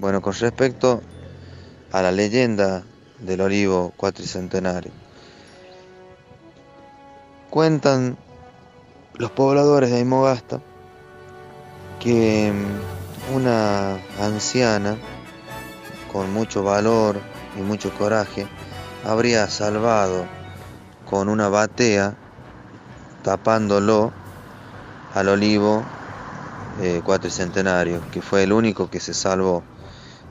Bueno, con respecto a la leyenda del olivo cuatricentenario, cuentan los pobladores de Aymogasta que una anciana con mucho valor y mucho coraje habría salvado con una batea, tapándolo, al olivo cuatricentenario, que fue el único que se salvó.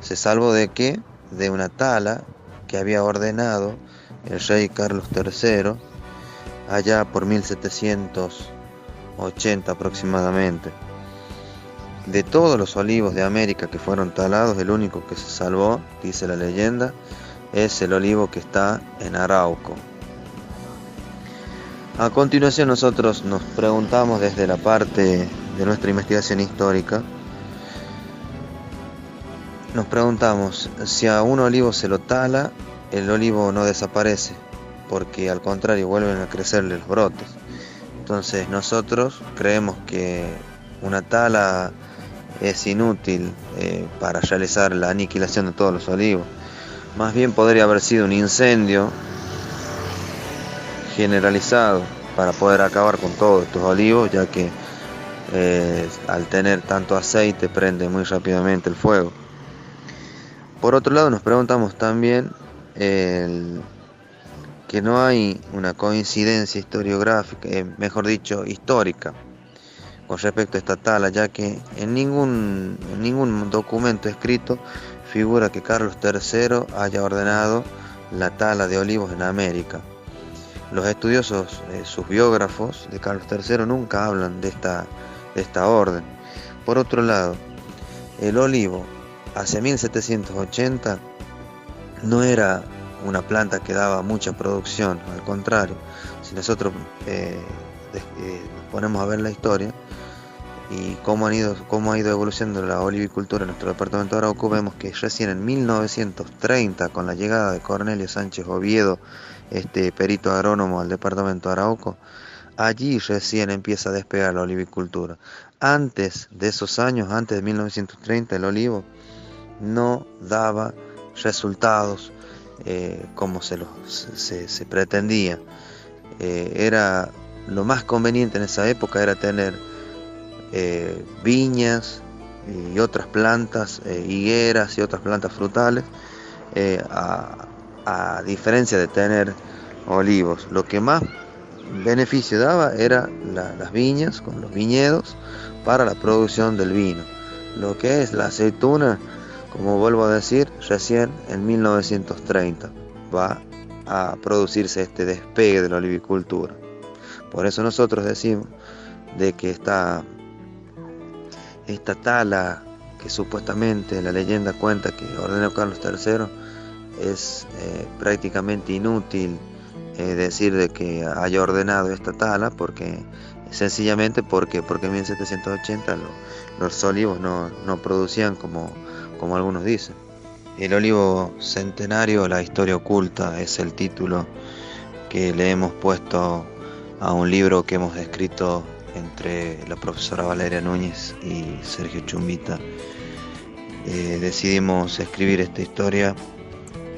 ¿Se salvó de qué? De una tala que había ordenado el rey Carlos III allá por 1780 aproximadamente. De todos los olivos de América que fueron talados, el único que se salvó, dice la leyenda, es el olivo que está en Arauco. A continuación nosotros nos preguntamos desde la parte de nuestra investigación histórica, nos preguntamos si a un olivo se lo tala, el olivo no desaparece, porque al contrario vuelven a crecerle los brotes. Entonces nosotros creemos que una tala es inútil para realizar la aniquilación de todos los olivos. Más bien podría haber sido un incendio generalizado para poder acabar con todos estos olivos, ya que al tener tanto aceite prende muy rápidamente el fuego. Por otro lado, nos preguntamos también que no hay una coincidencia historiográfica, mejor dicho, histórica, con respecto a esta tala, ya que en ningún documento escrito figura que Carlos III haya ordenado la tala de olivos en América. Los estudiosos, sus biógrafos de Carlos III, nunca hablan de esta orden. Por otro lado, el olivo hacia 1780 no era una planta que daba mucha producción, al contrario. Si nosotros nos ponemos a ver la historia y cómo ha ido evolucionando la olivicultura en nuestro departamento de Arauco, vemos que recién en 1930, con la llegada de Cornelio Sánchez Oviedo, perito agrónomo al departamento de Arauco, allí recién empieza a despegar la olivicultura. Antes de esos años, antes de 1930, el olivo no daba resultados como se pretendía. Era lo más conveniente en esa época era tener viñas y otras plantas, higueras y otras plantas frutales, a diferencia de tener olivos. Lo que más beneficio daba era las viñas con los viñedos para la producción del vino. Lo que es la aceituna, como vuelvo a decir, recién en 1930 va a producirse este despegue de la olivicultura. Por eso nosotros decimos de que esta tala que supuestamente la leyenda cuenta que ordenó Carlos III, es prácticamente inútil decir de que haya ordenado esta tala, sencillamente porque en 1780 los olivos no producían como algunos dicen. El olivo centenario, la historia oculta, es el título que le hemos puesto a un libro que hemos escrito entre la profesora Valeria Núñez y Sergio Chumbita. Decidimos escribir esta historia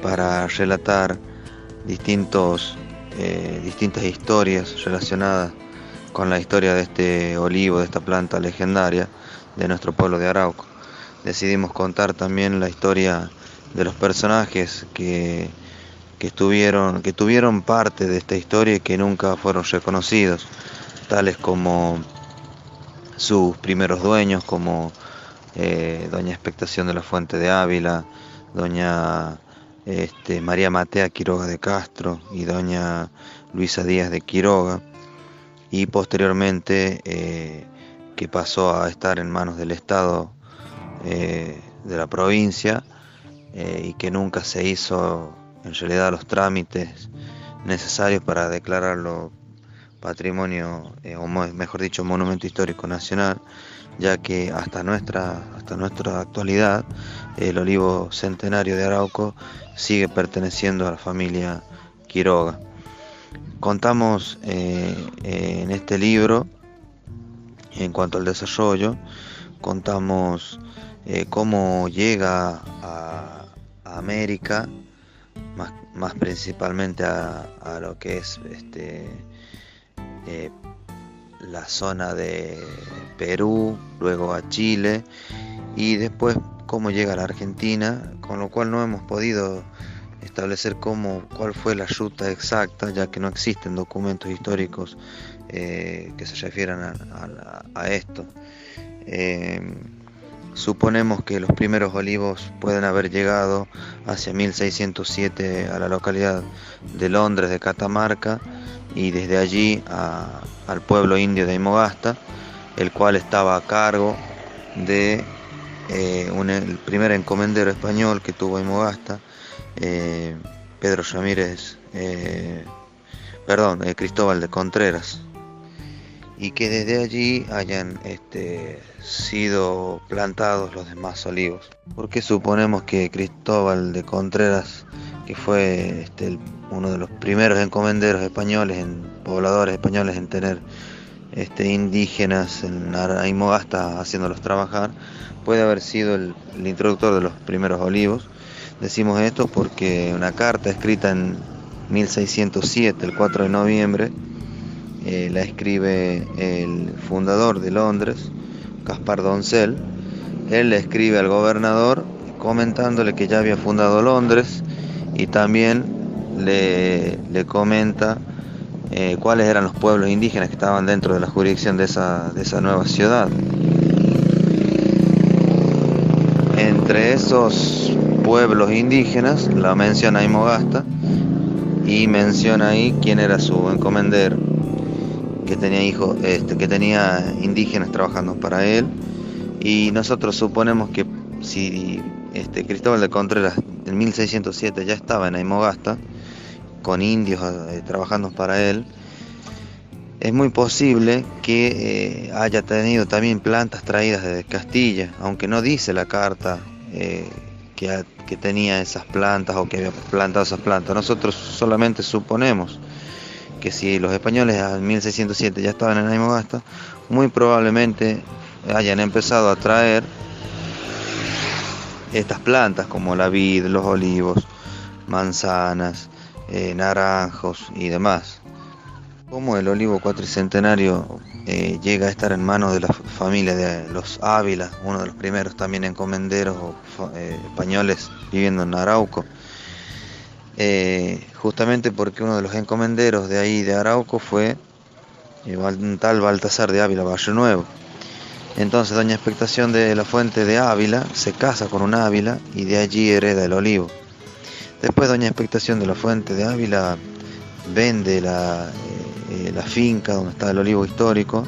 para relatar distintas historias relacionadas con la historia de este olivo, de esta planta legendaria de nuestro pueblo de Arauco. Decidimos contar también la historia de los personajes que tuvieron parte de esta historia y que nunca fueron reconocidos, tales como sus primeros dueños, como doña Expectación de la Fuente de Ávila, doña María Matea Quiroga de Castro y doña Luisa Díaz de Quiroga, y posteriormente que pasó a estar en manos del Estado de la provincia, y que nunca se hizo en realidad los trámites necesarios para declararlo patrimonio, o mejor dicho, monumento histórico nacional, ya que hasta nuestra actualidad el olivo centenario de Arauco sigue perteneciendo a la familia Quiroga. Contamos en este libro, en cuanto al desarrollo, contamos cómo llega a América, más principalmente a lo que es eh, la zona de Perú, luego a Chile y después cómo llega a la Argentina, con lo cual no hemos podido establecer cuál fue la ruta exacta, ya que no existen documentos históricos que se refieran a esto. Suponemos que los primeros olivos pueden haber llegado hacia 1607 a la localidad de Londres de Catamarca y desde allí al pueblo indio de Aymogasta, el cual estaba a cargo de el primer encomendero español que tuvo Aymogasta, Pedro Ramírez, Cristóbal de Contreras, y que desde allí hayan sido plantados los demás olivos. ¿Por qué suponemos que Cristóbal de Contreras, que fue uno de los primeros encomenderos españoles, pobladores españoles en tener indígenas en Aymogasta haciéndolos trabajar, puede haber sido el introductor de los primeros olivos? Decimos esto porque una carta escrita en 1607, el 4 de noviembre, la escribe el fundador de Londres, Gaspar Doncel. Él le escribe al gobernador comentándole que ya había fundado Londres y también le comenta cuáles eran los pueblos indígenas que estaban dentro de la jurisdicción de esa nueva ciudad. Entre esos pueblos indígenas la menciona Aymogasta y menciona ahí quién era su encomendero, que tenía indígenas trabajando para él, y nosotros suponemos que si Cristóbal de Contreras en 1607 ya estaba en Aymogasta con indios trabajando para él, es muy posible que haya tenido también plantas traídas desde Castilla, aunque no dice la carta que tenía esas plantas o que había plantado esas plantas. Nosotros solamente suponemos que si los españoles en 1607 ya estaban en Aymogasta, muy probablemente hayan empezado a traer estas plantas como la vid, los olivos, manzanas, naranjos y demás. Cómo el olivo cuatricentenario llega a estar en manos de la familia de los Ávila, uno de los primeros también encomenderos españoles viviendo en Arauco. Justamente porque uno de los encomenderos de ahí de Arauco fue un tal Baltasar de Ávila Barrio Nuevo. Entonces doña Expectación de la Fuente de Ávila se casa con un Ávila y de allí hereda el olivo. Después doña Expectación de la Fuente de Ávila vende la finca donde está el olivo histórico,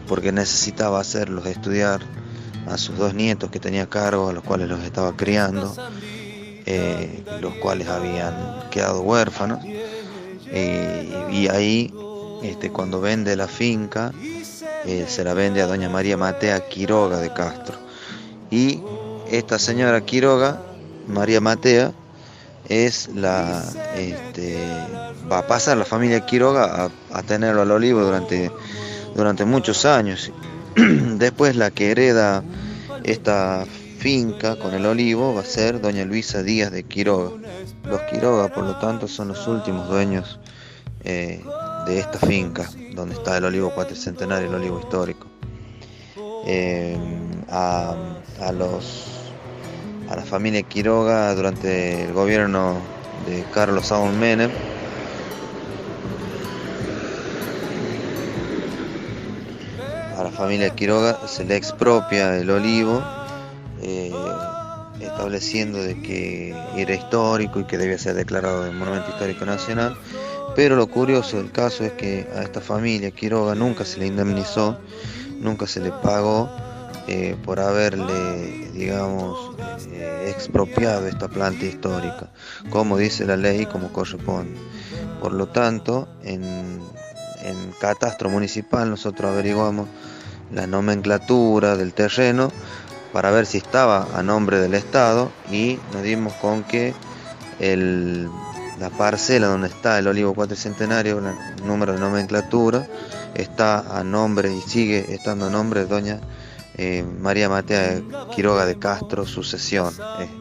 porque necesitaba hacerlos estudiar a sus dos nietos que tenía a cargo, a los cuales los estaba criando, los cuales habían quedado huérfanos, y ahí cuando vende la finca se la vende a doña María Matea Quiroga de Castro, y esta señora Quiroga, María Matea, va a pasar la familia Quiroga a tenerlo al olivo durante muchos años. Después la que hereda esta finca con el olivo va a ser doña Luisa Díaz de Quiroga. Los Quiroga, por lo tanto, son los últimos dueños de esta finca donde está el olivo cuatricentenario, el olivo histórico. A la familia Quiroga, durante el gobierno de Carlos Saúl Menem, a la familia Quiroga se le expropia el olivo, estableciendo de que era histórico y que debía ser declarado de Monumento Histórico Nacional. Pero lo curioso del caso es que a esta familia Quiroga nunca se le indemnizó, nunca se le pagó por haberle, expropiado esta planta histórica, como dice la ley y como corresponde. Por lo tanto, en catastro municipal nosotros averiguamos la nomenclatura del terreno para ver si estaba a nombre del Estado, y nos dimos con que la parcela donde está el olivo cuatricentenario, el número de nomenclatura, está a nombre y sigue estando a nombre de doña María Matea Quiroga de Castro, sucesión,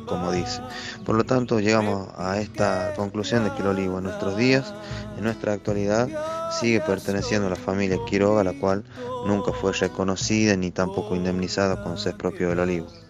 como dice. Por lo tanto, llegamos a esta conclusión de que el olivo en nuestros días, en nuestra actualidad, sigue perteneciendo a la familia Quiroga, la cual nunca fue reconocida ni tampoco indemnizada con ser propio del olivo.